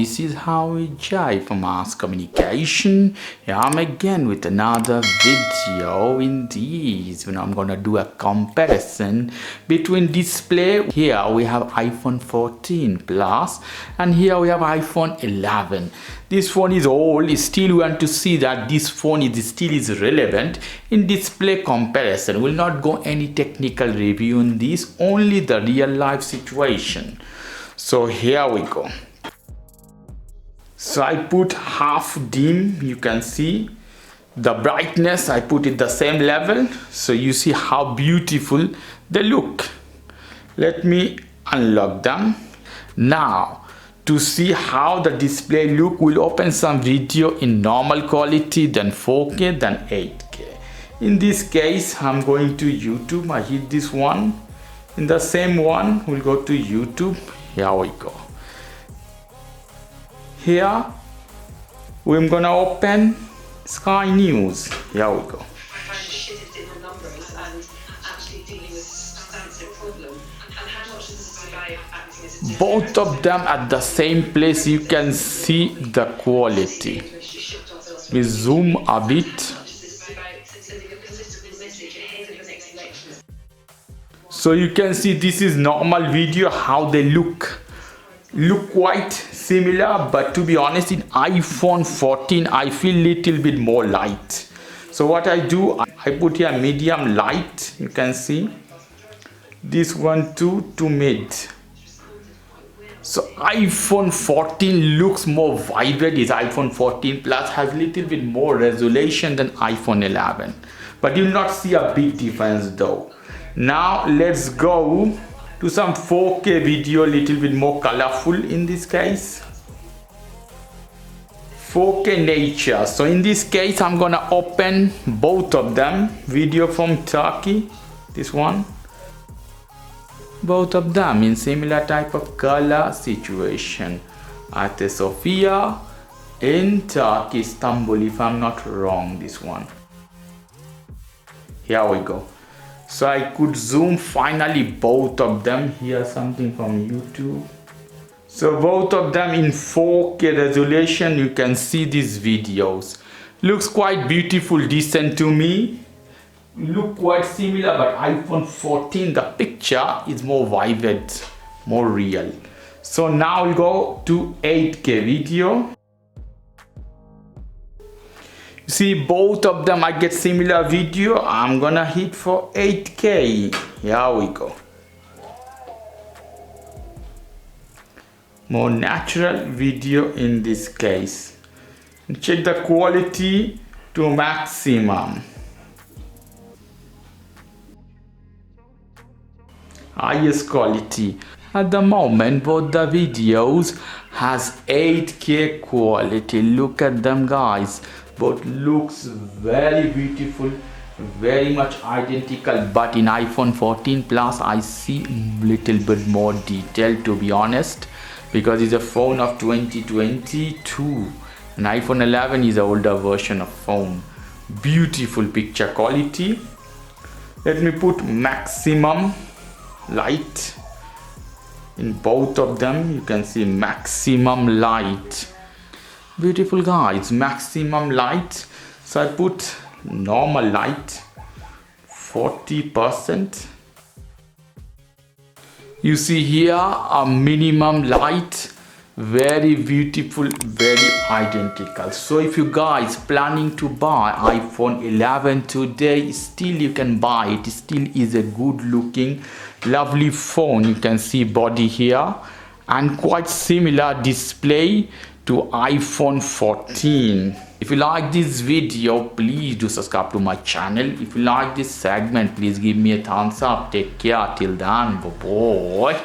this is Howie Jai from Mass Communication. Here I'm again with another video. In this, I'm gonna do a comparison between display. Here we have iPhone 14 Plus and here we have iPhone 11. This phone is old, still we want to see that this phone still is relevant in display comparison. We'll not go any technical review on this, only the real life situation. So here we go. So I put half dim, you can see the brightness, I put it the same level, so you see how beautiful they look. Let me unlock them. Now to see how the display look, we'll open some video in normal quality, then 4K, then 8K. In this case I'm going to YouTube. I hit this one. In the same one we'll go to YouTube. Here we go. Here we're gonna open Sky News. Here we go. Both of them at the same place, you can see the quality. We zoom a bit. So you can see this is normal video, how they look quite similar, but to be honest, in iPhone 14 I feel little bit more light. So what I do, I put here medium light, you can see this one to mid. So iPhone 14 looks more vibrant. This iPhone 14 Plus has little bit more resolution than iPhone 11, but you will not see a big difference though. Now let's go to some 4K video, little bit more colorful in this case. 4K nature. So in this case I'm gonna open both of them. Video from Turkey, this one. Both of them in similar type of color situation. At Sofia in Turkey, Istanbul, if I'm not wrong, this one. Here we go. So I could zoom finally both of them. Here something from YouTube. So both of them in 4K resolution, you can see these videos. Looks quite beautiful, decent to me. Look quite similar, but iPhone 14, the picture is more vivid, more real. So now we'll go to 8K video. See both of them, I get similar video. I'm gonna hit for 8K. Here we go. More natural video in this case. Check the quality to maximum. Highest quality. At the moment both the videos has 8K quality. Look at them guys. Both looks very beautiful, very much identical, but in iPhone 14 Plus I see little bit more detail, to be honest, because it's a phone of 2022 and iPhone 11 is an older version of phone. Beautiful picture quality. Let me put maximum light in both of them. You can see maximum light. Beautiful guys, maximum light. So I put normal light 40%. You see here a minimum light, very beautiful, very identical. So if you guys planning to buy iPhone 11 today, still you can buy it. It still is a good looking, lovely phone. You can see body here and quite similar display to iPhone 14. If you like this video, please do subscribe to my channel. If you like this segment, please give me a thumbs up. Take care till then, bye bye.